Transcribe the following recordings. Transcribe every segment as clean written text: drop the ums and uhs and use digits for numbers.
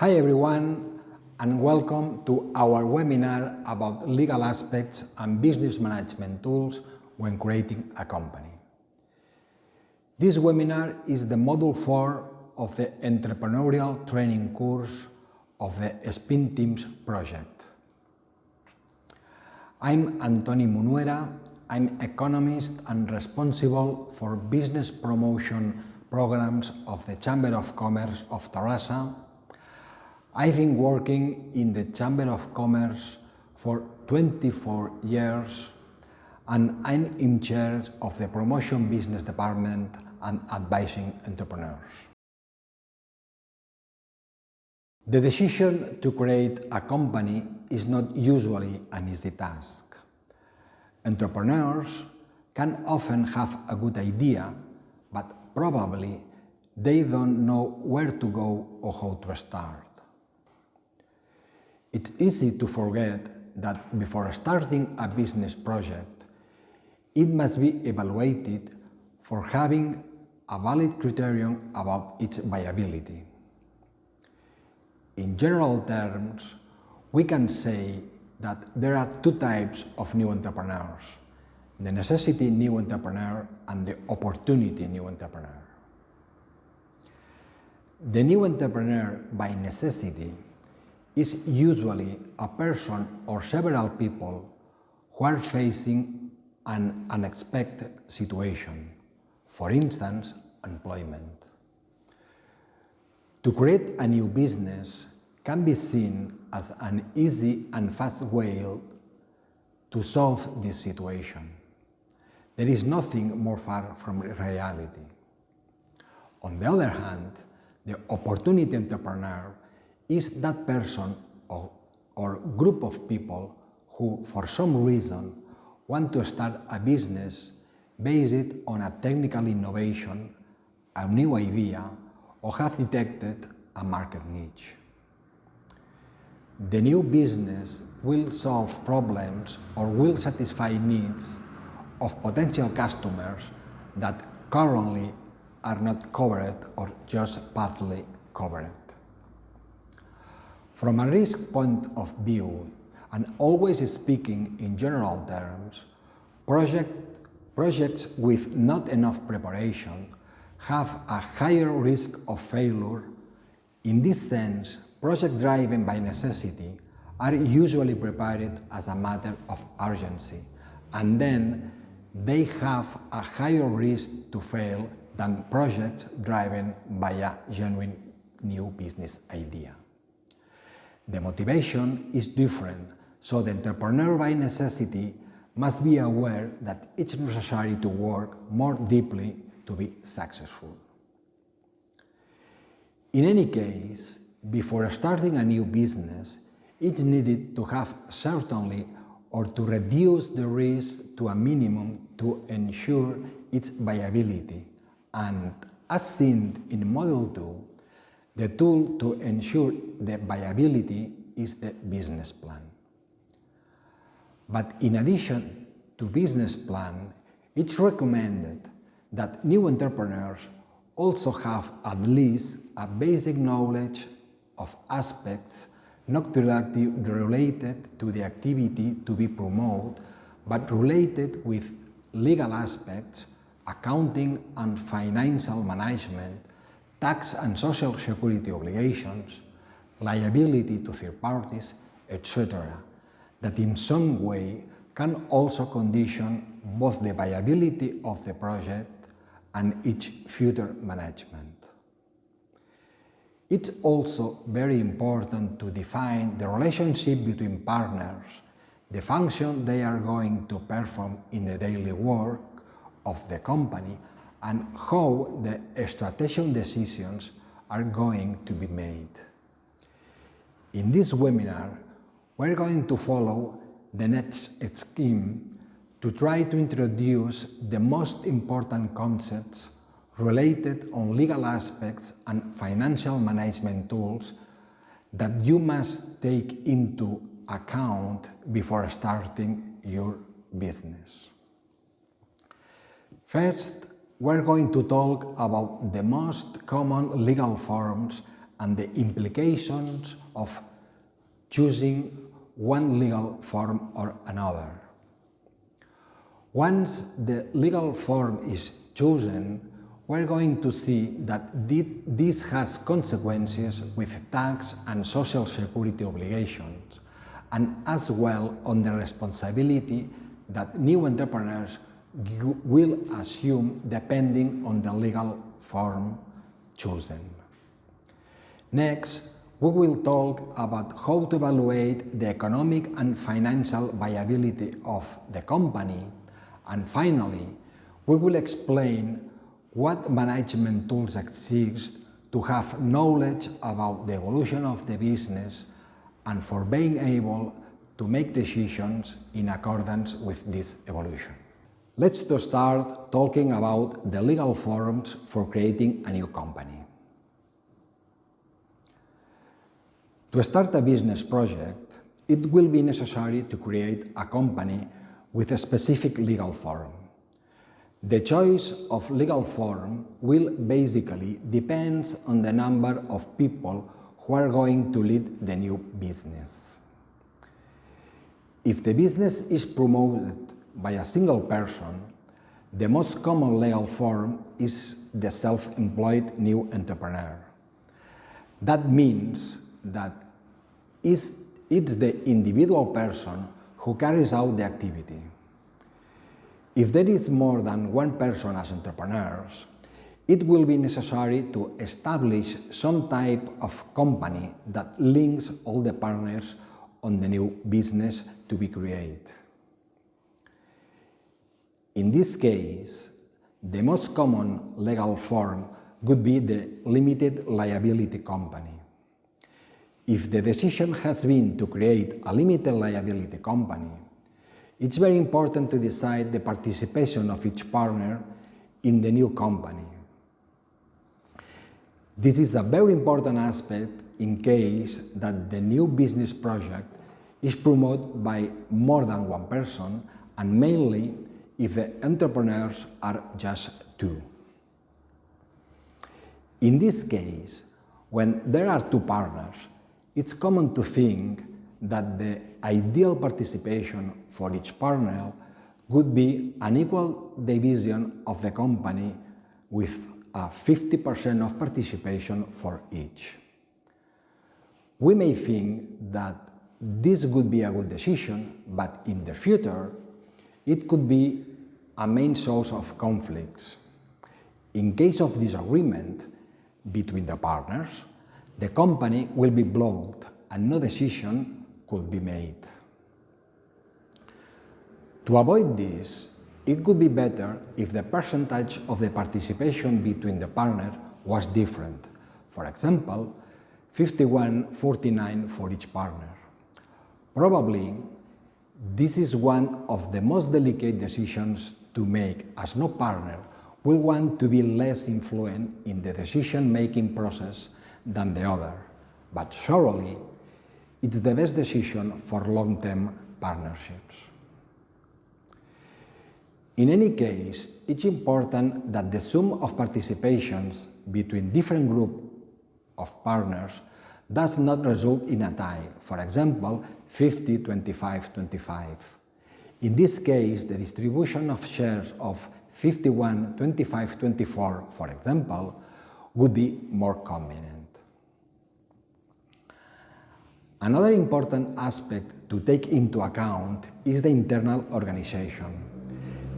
Hi everyone, and welcome to our webinar about legal aspects and business management tools when creating a company. This webinar is the Module 4 of the entrepreneurial training course of the SPINTeams project. I'm Antoni Munuera. I'm economist and responsible for business promotion programs of the Chamber of Commerce of Terrassa. I've been working in the Chamber of Commerce for 24 years and I'm in charge of the promotion business department and advising entrepreneurs. The decision to create a company is not usually an easy task. Entrepreneurs can often have a good idea, but probably they don't know where to go or how to start. It's easy to forget that before starting a business project, it must be evaluated for having a valid criterion about its viability. In general terms, we can say that there are two types of new entrepreneurs: the necessity new entrepreneur and the opportunity new entrepreneur. The new entrepreneur by necessity is usually a person or several people who are facing an unexpected situation, for instance, employment. To create a new business can be seen as an easy and fast way to solve this situation. There is nothing more far from reality. On the other hand, the opportunity entrepreneur is that person or group of people who, for some reason, want to start a business based on a technical innovation, a new idea, or have detected a market niche. The new business will solve problems or will satisfy needs of potential customers that currently are not covered or just partly covered. From a risk point of view, and always speaking in general terms, projects with not enough preparation have a higher risk of failure. In this sense, projects driven by necessity are usually prepared as a matter of urgency, and then they have a higher risk to fail than projects driven by a genuine new business idea. The motivation is different, so the entrepreneur by necessity must be aware that it's necessary to work more deeply to be successful. In any case, before starting a new business, it's needed to have certainty or to reduce the risk to a minimum to ensure its viability. And as seen in Module 2, the tool to ensure the viability is the business plan. But in addition to business plan, it's recommended that new entrepreneurs also have at least a basic knowledge of aspects not directly related to the activity to be promoted, but related with legal aspects, accounting and financial management, tax and social security obligations, liability to third parties, etc., that in some way can also condition both the viability of the project and its future management. It's also very important to define the relationship between partners, the function they are going to perform in the daily work of the company, and how the strategic decisions are going to be made. In this webinar, we're going to follow the next scheme to try to introduce the most important concepts related on legal aspects and financial management tools that you must take into account before starting your business. First, we're going to talk about the most common legal forms and the implications of choosing one legal form or another. Once the legal form is chosen, we're going to see that this has consequences with tax and social security obligations, and as well on the responsibility that new entrepreneurs will assume depending on the legal form chosen. Next, we will talk about how to evaluate the economic and financial viability of the company, and finally, we will explain what management tools exist to have knowledge about the evolution of the business and for being able to make decisions in accordance with this evolution. Let's start talking about the legal forms for creating a new company. To start a business project, it will be necessary to create a company with a specific legal form. The choice of legal form will basically depend on the number of people who are going to lead the new business. If the business is promoted by a single person, the most common legal form is the self-employed new entrepreneur. That means that it's the individual person who carries out the activity. If there is more than one person as entrepreneurs, it will be necessary to establish some type of company that links all the partners on the new business to be created. In this case, the most common legal form would be the limited liability company. If the decision has been to create a limited liability company, it's very important to decide the participation of each partner in the new company. This is a very important aspect in case that the new business project is promoted by more than one person, and mainly if the entrepreneurs are just two. In this case, when there are two partners, it's common to think that the ideal participation for each partner would be an equal division of the company with a 50% of participation for each. We may think that this would be a good decision, but in the future, it could be a main source of conflicts. In case of disagreement between the partners, the company will be blocked and no decision could be made. To avoid this, it could be better if the percentage of the participation between the partners was different. For example, 51-49 for each partner. Probably, this is one of the most delicate decisions to make, as no partner will want to be less influent in the decision-making process than the other, but surely it's the best decision for long-term partnerships. In any case, it's important that the sum of participations between different groups of partners does not result in a tie, for example, 50-25-25. In this case, the distribution of shares of 51-25-24, for example, would be more convenient. Another important aspect to take into account is the internal organization.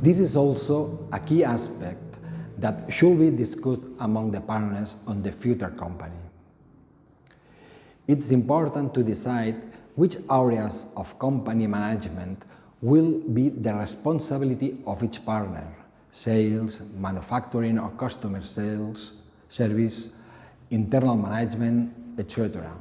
This is also a key aspect that should be discussed among the partners on the future company. It's important to decide which areas of company management will be the responsibility of each partner: sales, manufacturing or customer sales, service, internal management, etc.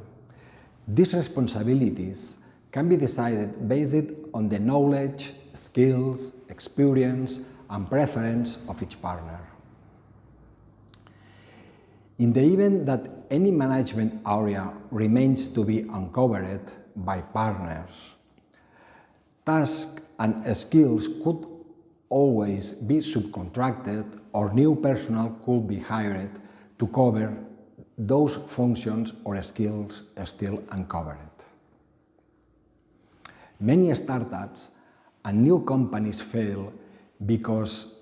These responsibilities can be decided based on the knowledge, skills, experience, and preference of each partner. In the event that any management area remains to be uncovered by partners, tasks and skills could always be subcontracted or new personnel could be hired to cover those functions or skills still uncovered. Many startups and new companies fail because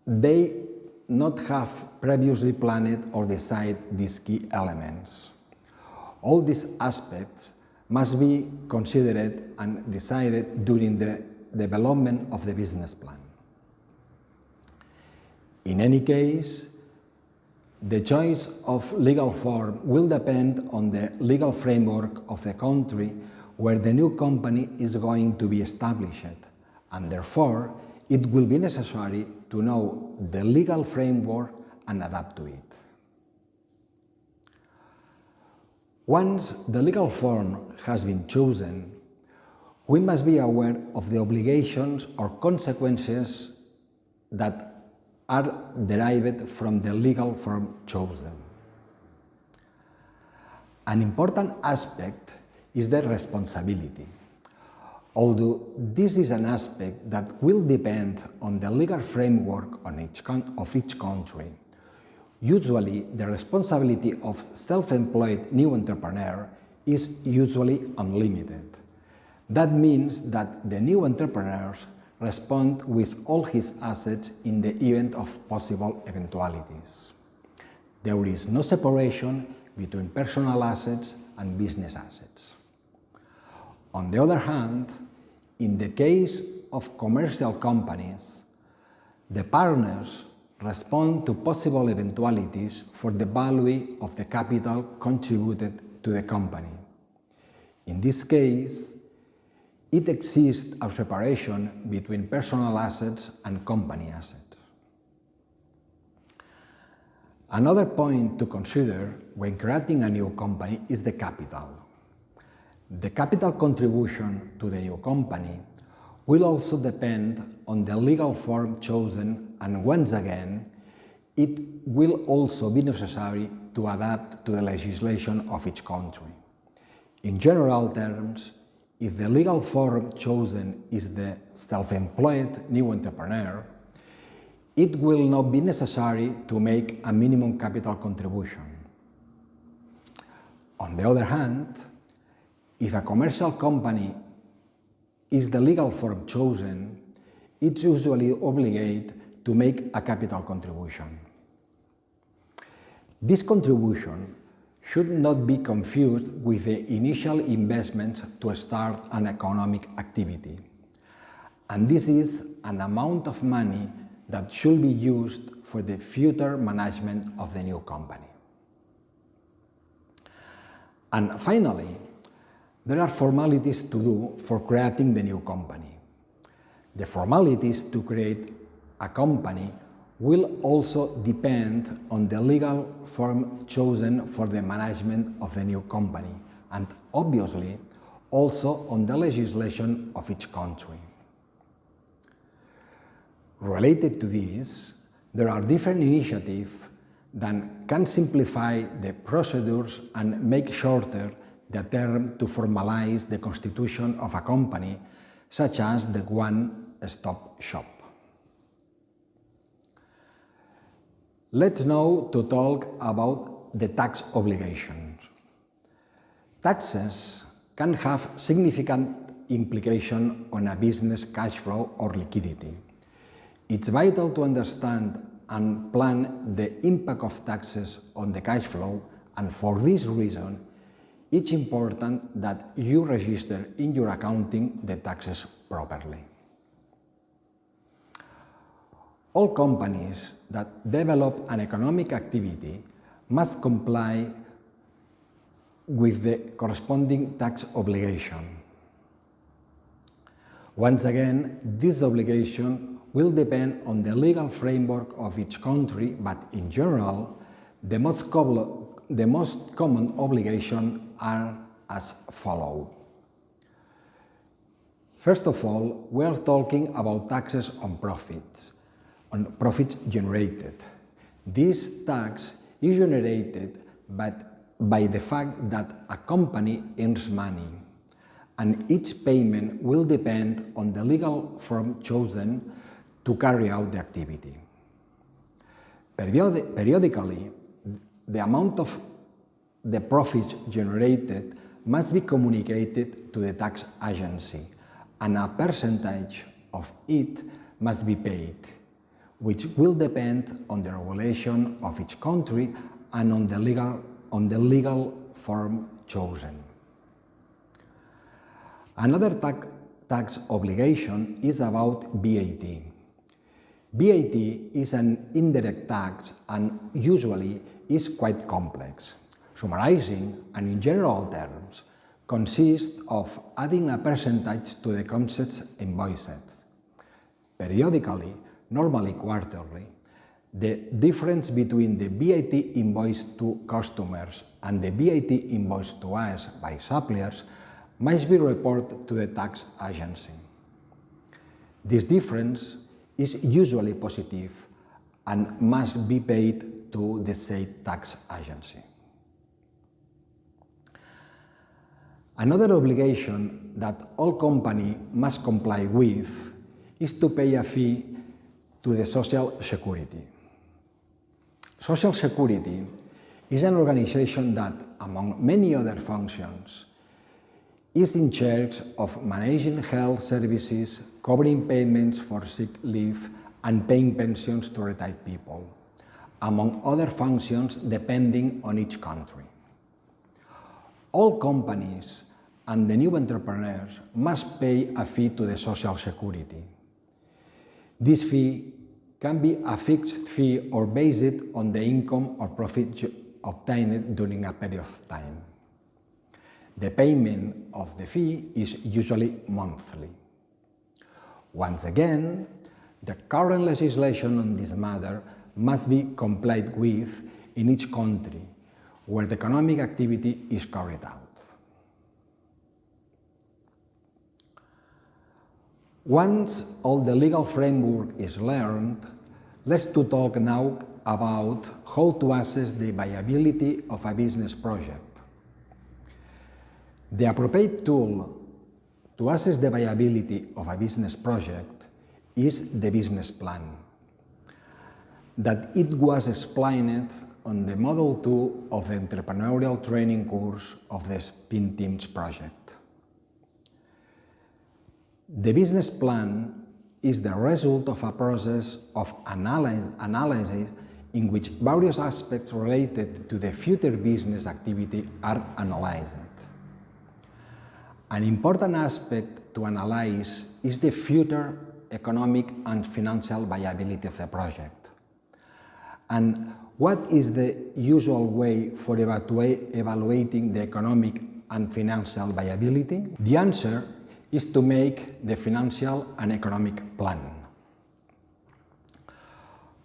they not have previously planned or decided these key elements. All these aspects must be considered and decided during the development of the business plan. In any case, the choice of legal form will depend on the legal framework of the country where the new company is going to be established, and therefore it will be necessary to know the legal framework and adapt to it. Once the legal form has been chosen, we must be aware of the obligations or consequences that are derived from the legal form chosen. An important aspect is the responsibility. Although this is an aspect that will depend on the legal framework of each country, usually the responsibility of self-employed new entrepreneur is usually unlimited. That means that the new entrepreneurs respond with all his assets in the event of possible eventualities. There is no separation between personal assets and business assets. On the other hand, in the case of commercial companies, the partners respond to possible eventualities for the value of the capital contributed to the company. In this case, it exists a separation between personal assets and company assets. Another point to consider when creating a new company is the capital. The capital contribution to the new company will also depend on the legal form chosen, and once again, it will also be necessary to adapt to the legislation of each country. In general terms, if the legal form chosen is the self-employed new entrepreneur, it will not be necessary to make a minimum capital contribution. On the other hand, if a commercial company is the legal form chosen, it's usually obligated to make a capital contribution. This contribution should not be confused with the initial investments to start an economic activity. And this is an amount of money that should be used for the future management of the new company. And finally, there are formalities to do for creating the new company. The formalities to create a company will also depend on the legal form chosen for the management of the new company, and obviously also on the legislation of each country. Related to this, there are different initiatives that can simplify the procedures and make shorter the term to formalize the constitution of a company, such as the one-stop shop. Let's now to talk about the tax obligations. Taxes can have significant implication on a business cash flow or liquidity. It's vital to understand and plan the impact of taxes on the cash flow, and for this reason, it's important that you register in your accounting the taxes properly. All companies that develop an economic activity must comply with the corresponding tax obligation. Once again, this obligation will depend on the legal framework of each country, but in general, the most common obligations are as follows. First of all, we are talking about taxes on profits generated. This tax is generated by the fact that a company earns money, and each payment will depend on the legal form chosen to carry out the activity. Periodically, the amount of the profits generated must be communicated to the tax agency, and a percentage of it must be paid, which will depend on the regulation of each country and on the legal form chosen. Another tax obligation is about VAT. VAT is an indirect tax and usually is quite complex. Summarizing, and in general terms, consists of adding a percentage to the concepts invoiced. Periodically, normally quarterly, the difference between the VAT invoiced to customers and the VAT invoiced to us by suppliers must be reported to the tax agency. This difference is usually positive and must be paid to the said tax agency. Another obligation that all companies must comply with is to pay a fee to the Social Security. Social Security is an organization that, among many other functions, is in charge of managing health services, covering payments for sick leave, and paying pensions to retired people, among other functions depending on each country. All companies and the new entrepreneurs must pay a fee to the Social Security. This fee can be a fixed fee or based on the income or profit obtained during a period of time. The payment of the fee is usually monthly. Once again, the current legislation on this matter must be complied with in each country where the economic activity is carried out. Once all the legal framework is learned, let's talk now about how to assess the viability of a business project. The appropriate tool to assess the viability of a business project is the business plan. That it was explained on the Model 2 of the entrepreneurial training course of the SPINTeams project. The business plan is the result of a process of analysis in which various aspects related to the future business activity are analyzed. An important aspect to analyze is the future economic and financial viability of the project. And what is the usual way for evaluating the economic and financial viability? The answer is to make the financial and economic plan.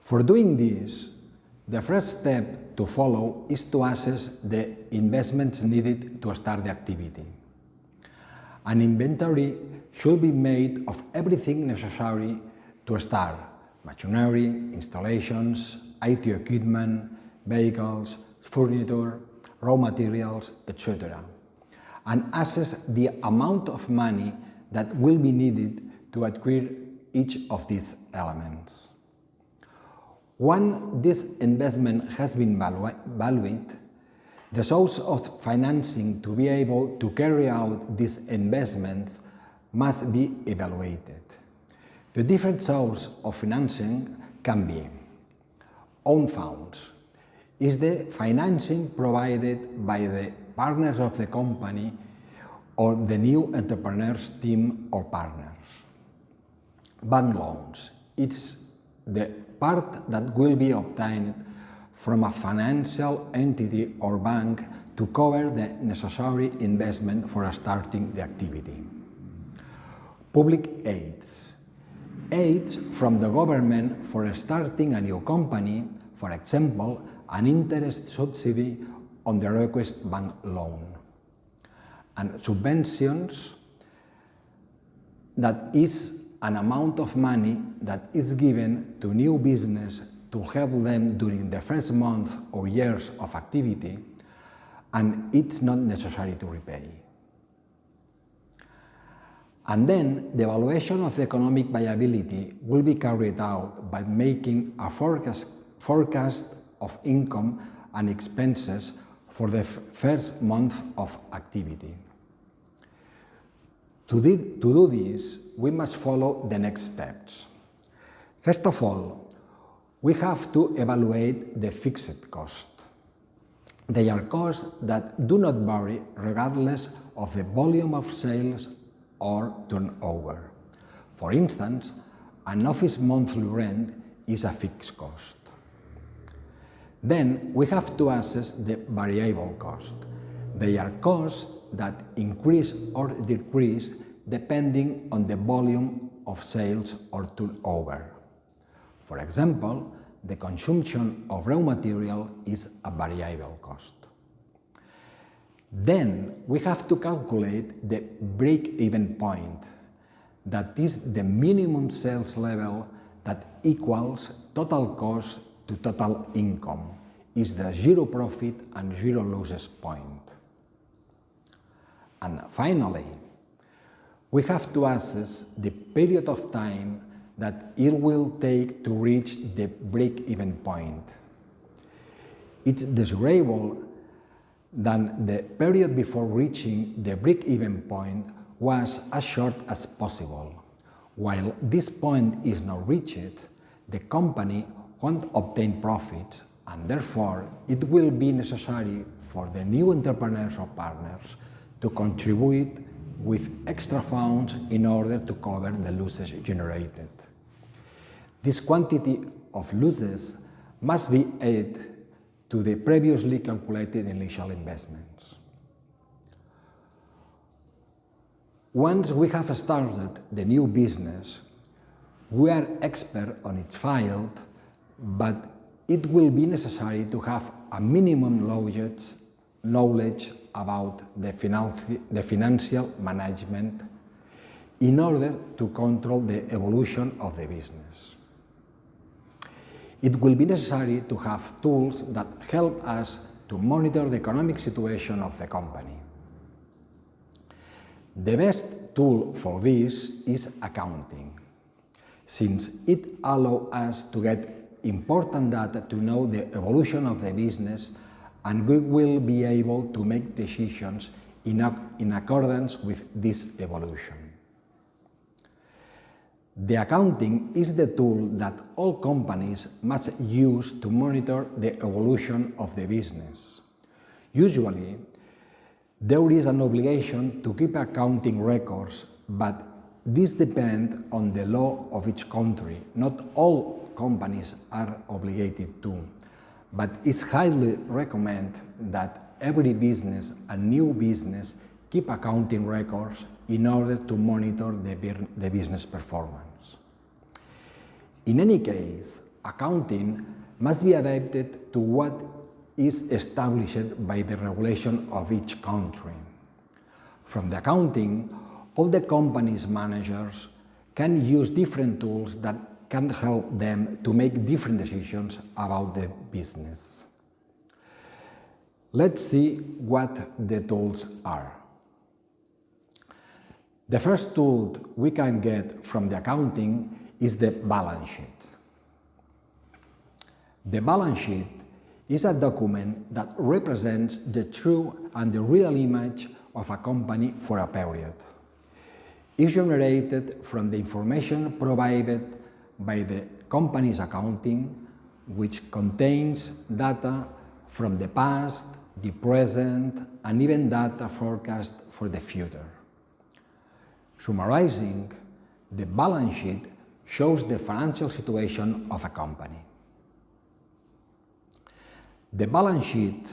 For doing this, the first step to follow is to assess the investments needed to start the activity. An inventory should be made of everything necessary to start: machinery, installations, IT equipment, vehicles, furniture, raw materials, etc., and assess the amount of money that will be needed to acquire each of these elements. Once this investment has been valued, the source of financing to be able to carry out these investments must be evaluated. The different sources of financing can be: own funds is the financing provided by the partners of the company or the new entrepreneurs team or partners. Bank loans, it's the part that will be obtained from a financial entity or bank to cover the necessary investment for starting the activity. Public aids, aids from the government for starting a new company, for example, an interest subsidy on the request bank loan. And subventions, that is an amount of money that is given to new business to help them during the first month or years of activity, and it's not necessary to repay. And then the evaluation of the economic viability will be carried out by making a forecast of income and expenses for the first month of activity. To do this, we must follow the next steps. First of all, we have to evaluate the fixed cost. They are costs that do not vary regardless of the volume of sales or turnover. For instance, an office monthly rent is a fixed cost. Then we have to assess the variable cost. They are costs that increase or decrease depending on the volume of sales or turnover. For example, the consumption of raw material is a variable cost. Then we have to calculate the break-even point. That is the minimum sales level that equals total cost to total income, is the zero profit and zero losses point. And finally, we have to assess the period of time that it will take to reach the break-even point. It's desirable that the period before reaching the break-even point was as short as possible. While this point is not reached, the company won't obtain profits, and therefore it will be necessary for the new entrepreneurs or partners to contribute with extra funds in order to cover the losses generated. This quantity of losses must be added to the previously calculated initial investments. Once we have started the new business, we are expert on its field, but it will be necessary to have a minimum knowledge about the financial management in order to control the evolution of the business. It will be necessary to have tools that help us to monitor the economic situation of the company. The best tool for this is accounting, since it allows us to get important data to know the evolution of the business, and we will be able to make decisions in accordance with this evolution. The accounting is the tool that all companies must use to monitor the evolution of the business. Usually, there is an obligation to keep accounting records, but this depends on the law of each country. Not all companies are obligated to, but it's highly recommended that every business and new business keep accounting records in order to monitor the business performance. In any case, accounting must be adapted to what is established by the regulation of each country. From the accounting, all the company's managers can use different tools that can help them to make different decisions about the business. Let's see what the tools are. The first tool we can get from the accounting is the balance sheet. The balance sheet is a document that represents the true and the real image of a company for a period. It's generated from the information provided by the company's accounting, which contains data from the past, the present, and even data forecast for the future. Summarizing, the balance sheet shows the financial situation of a company. The balance sheet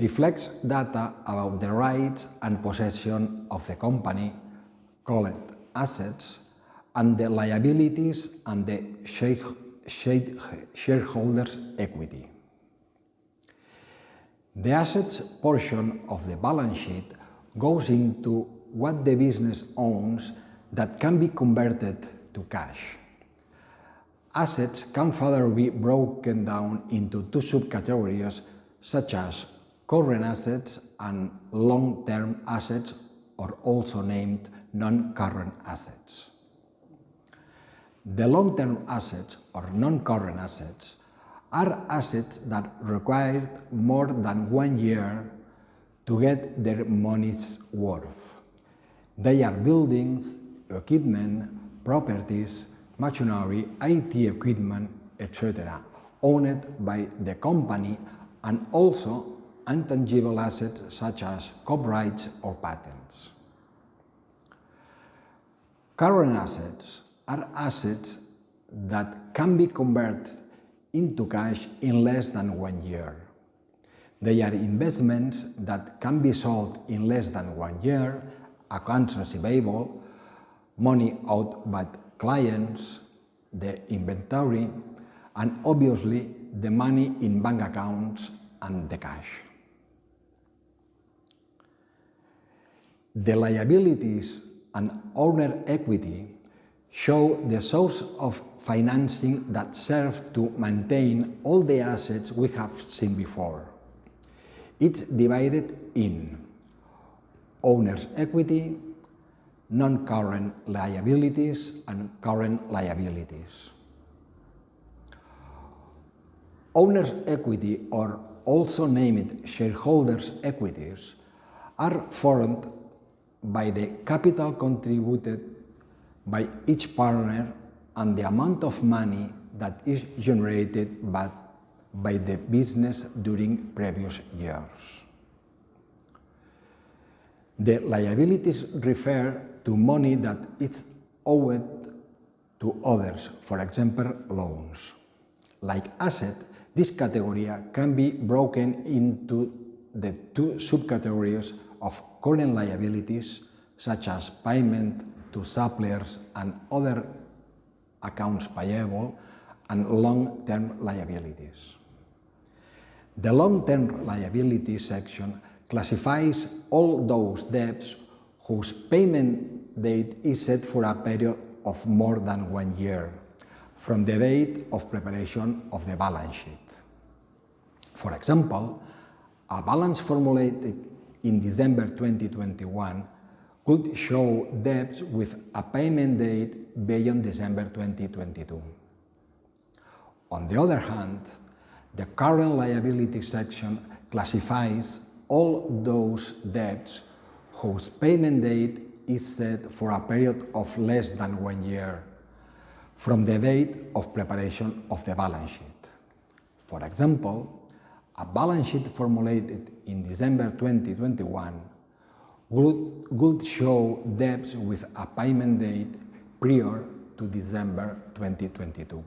reflects data about the rights and possession of the company, called assets, and the liabilities and the shareholders' equity. The assets portion of the balance sheet goes into what the business owns that can be converted to cash. Assets can further be broken down into two subcategories, such as current assets and long-term assets, or also named non-current assets. The long-term assets or non-current assets are assets that required more than 1 year to get their money's worth. They are buildings, equipment, properties, machinery, IT equipment, etc., owned by the company, and also intangible assets such as copyrights or patents. Current assets are assets that can be converted into cash in less than 1 year. They are investments that can be sold in less than 1 year, accounts receivable, money out by clients, the inventory, and obviously the money in bank accounts and the cash. The liabilities and owner equity show the source of financing that serve to maintain all the assets we have seen before. It's divided in owner's equity, non-current liabilities, and current liabilities. Owner's equity, or also named shareholders' equities, are formed by the capital contributed by each partner and the amount of money that is generated by the business during previous years. The liabilities refer to money that is owed to others, for example, loans. Like asset, this category can be broken into the two subcategories of current liabilities, such as payment to suppliers and other accounts payable, and long-term liabilities. The long-term liabilities section classifies all those debts whose payment date is set for a period of more than 1 year, from the date of preparation of the balance sheet. For example, a balance formulated in December 2021 could show debts with a payment date beyond December 2022. On the other hand, the current liability section classifies all those debts whose payment date is set for a period of less than 1 year, from the date of preparation of the balance sheet. For example, a balance sheet formulated in December 2021 would show debts with a payment date prior to December 2022.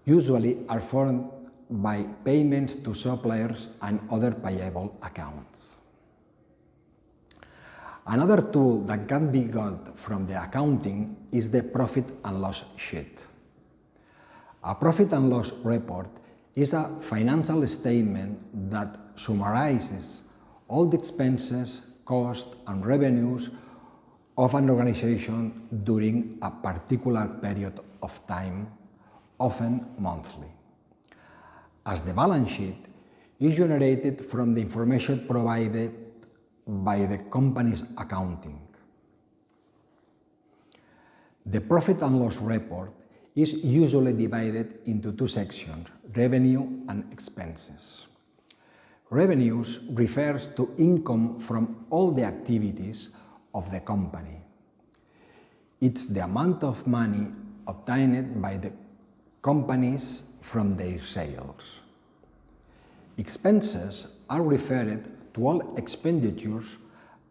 Usually are formed by payments to suppliers and other payable accounts. Another tool that can be got from the accounting is the profit and loss sheet. A profit and loss report is a financial statement that summarizes all the expenses, costs, and revenues of an organization during a particular period of time, often monthly. As the balance sheet is generated from the information provided by the company's accounting. The profit and loss report is usually divided into two sections, revenue and expenses. Revenues refers to income from all the activities of the company. It's the amount of money obtained by the companies from their sales. Expenses are referred to all expenditures,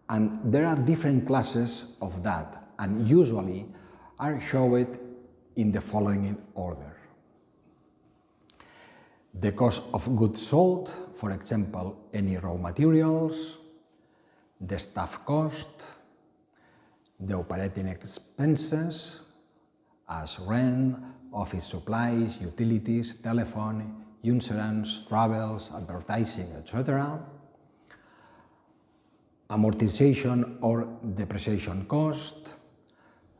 and there are different classes of that, and usually are shown in the following order. The cost of goods sold, for example, any raw materials, the staff cost, the operating expenses, as rent, office supplies, utilities, telephone, insurance, travels, advertising, etc., amortization or depreciation cost,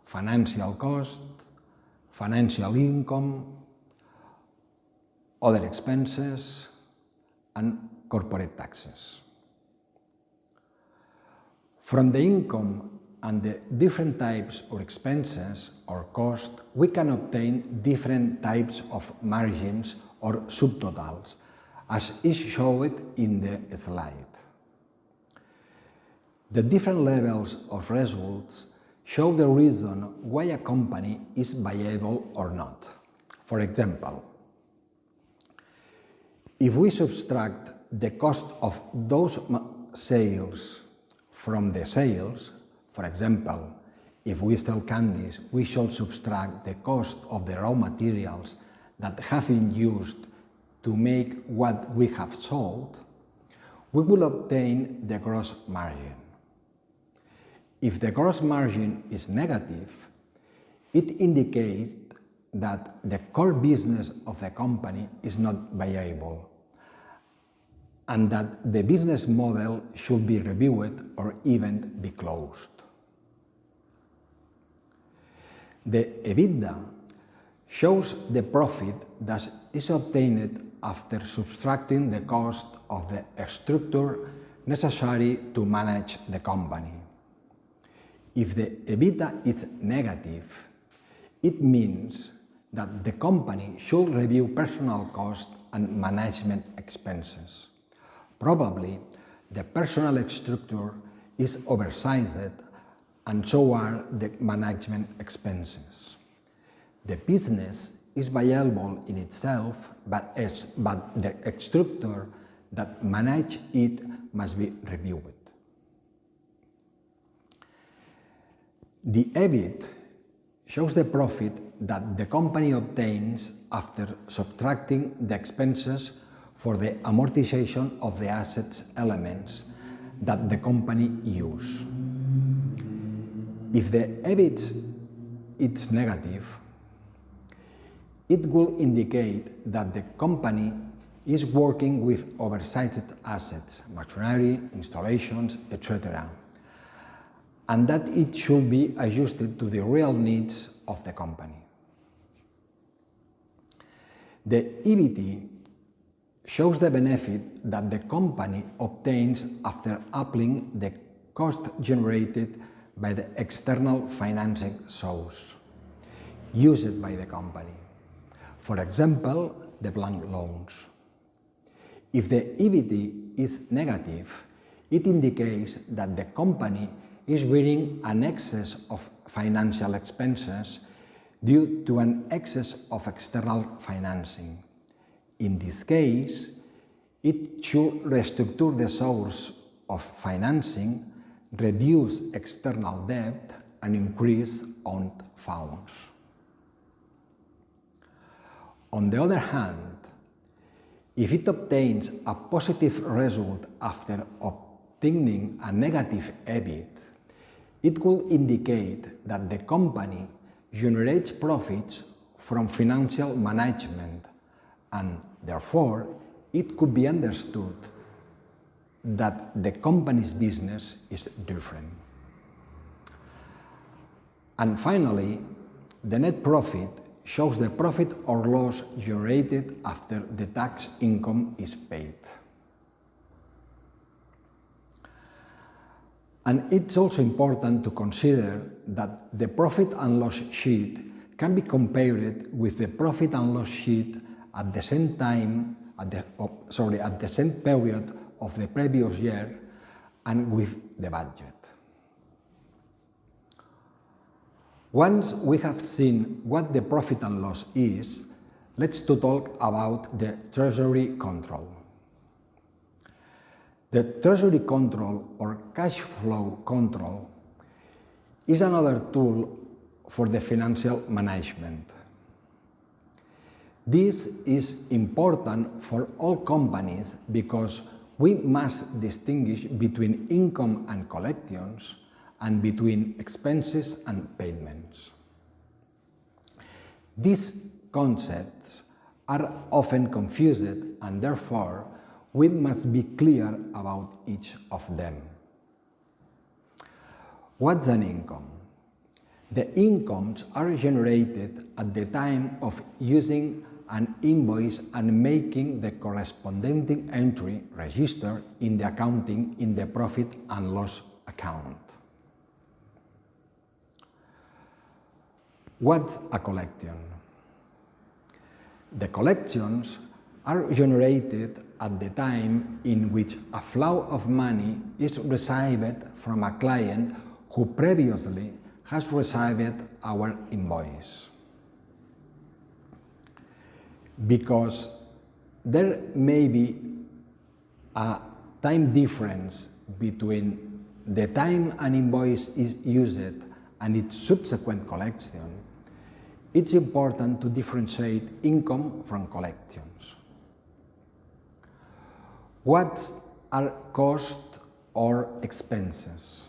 financial cost, financial income, other expenses, and corporate taxes. From the income and the different types of expenses or cost, we can obtain different types of margins or subtotals, as is shown in the slide. The different levels of results show the reason why a company is viable or not. For example, if we subtract the cost of those sales from the sales, for example, if we sell candies, we should subtract the cost of the raw materials that have been used to make what we have sold, we will obtain the gross margin. If the gross margin is negative, it indicates that the core business of the company is not viable and that the business model should be reviewed or even be closed. The EBITDA shows the profit that is obtained after subtracting the cost of the structure necessary to manage the company. If the EBITDA is negative, it means that the company should review personnel costs and management expenses. Probably, the personnel structure is oversized and so are the management expenses. The business is viable in itself, but the structure that manages it must be reviewed. The EBIT shows the profit that the company obtains after subtracting the expenses for the amortization of the assets elements that the company uses. If the EBIT is negative, it will indicate that the company is working with oversized assets, machinery, installations, etc., and that it should be adjusted to the real needs of the company. The EBT shows the benefit that the company obtains after applying the cost generated by the external financing source used by the company. For example, the blank loans. If the EBT is negative, it indicates that the company is bearing an excess of financial expenses due to an excess of external financing. In this case, it should restructure the source of financing, reduce external debt, and increase own funds. On the other hand, if it obtains a positive result after obtaining a negative EBIT, it will indicate that the company generates profits from financial management, and therefore it could be understood that the company's business is different. And finally, the net profit shows the profit or loss generated after the tax income is paid. And it's also important to consider that the profit and loss sheet can be compared with the profit and loss sheet at the same time, at the same period of the previous year and with the budget. Once we have seen what the profit and loss is, let's talk about the treasury control. The treasury control or cash flow control is another tool for the financial management. This is important for all companies because we must distinguish between income and collections and between expenses and payments. These concepts are often confused and therefore we must be clear about each of them. What's an income? The incomes are generated at the time of using an invoice and making the corresponding entry registered in the accounting in the profit and loss account. What's a collection? The collections are generated at the time in which a flow of money is received from a client who previously has received our invoice. Because there may be a time difference between the time an invoice is used and its subsequent collection, it's important to differentiate income from collections. What are costs or expenses?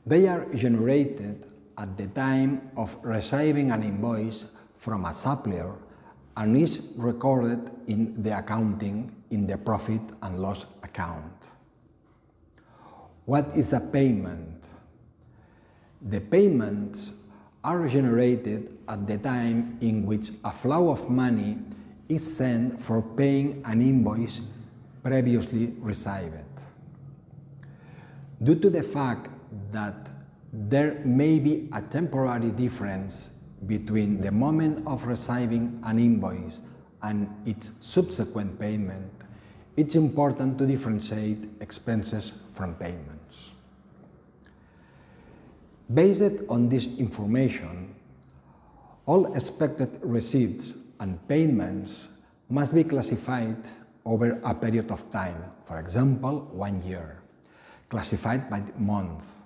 They are generated at the time of receiving an invoice from a supplier and is recorded in the accounting in the profit and loss account. What is a payment? The payments are generated at the time in which a flow of money is sent for paying an invoice previously received. Due to the fact that there may be a temporary difference between the moment of receiving an invoice and its subsequent payment, it's important to differentiate expenses from payments. Based on this information, all expected receipts and payments must be classified over a period of time, for example, 1 year, classified by month.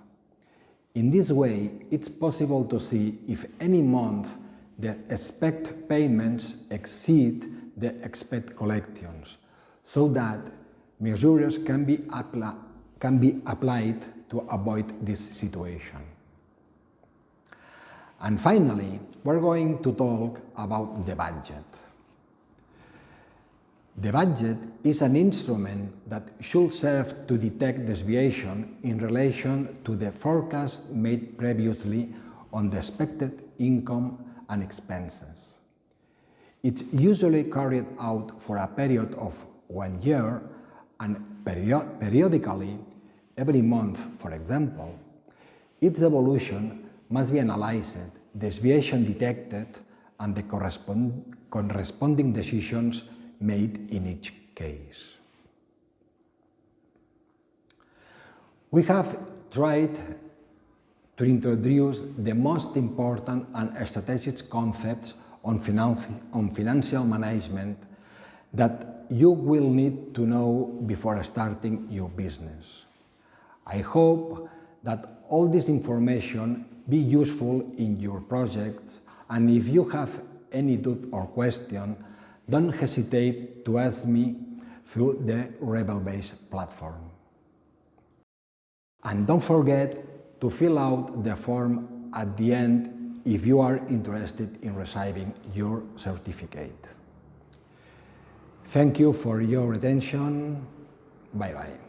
In this way, it's possible to see if any month the expected payments exceed the expected collections, so that measures can be applied to avoid this situation. And finally, we're going to talk about the budget. The budget is an instrument that should serve to detect desviation in relation to the forecast made previously on the expected income and expenses. It's usually carried out for a period of 1 year and periodically, every month, for example. Its evolution must be analyzed, deviation detected, and the corresponding decisions made in each case. We have tried to introduce the most important and strategic concepts on financial management that you will need to know before starting your business. I hope that all this information be useful in your projects, and if you have any doubt or question, don't hesitate to ask me through the Rebel-based platform. And don't forget to fill out the form at the end if you are interested in receiving your certificate. Thank you for your attention. Bye-bye.